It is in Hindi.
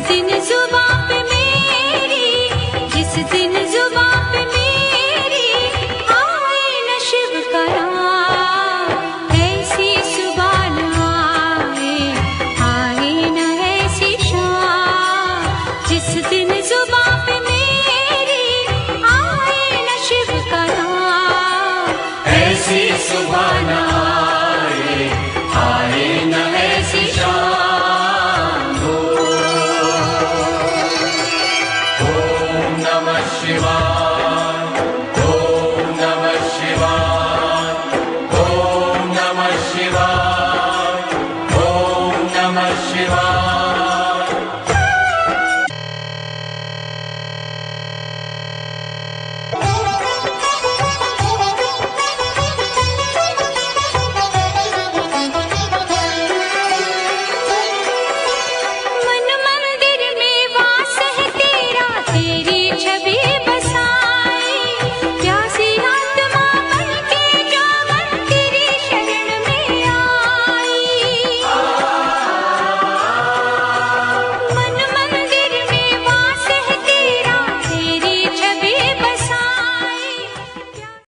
दिन जुबां पे मेरी, जिस दिन जुबां पे मेरी आए न शिव का नाम, ऐसी सुबह न आए न ऐसी शाम। जिस दिन जुबां पे मेरी आए न शिव का नाम, ऐसी सुबह न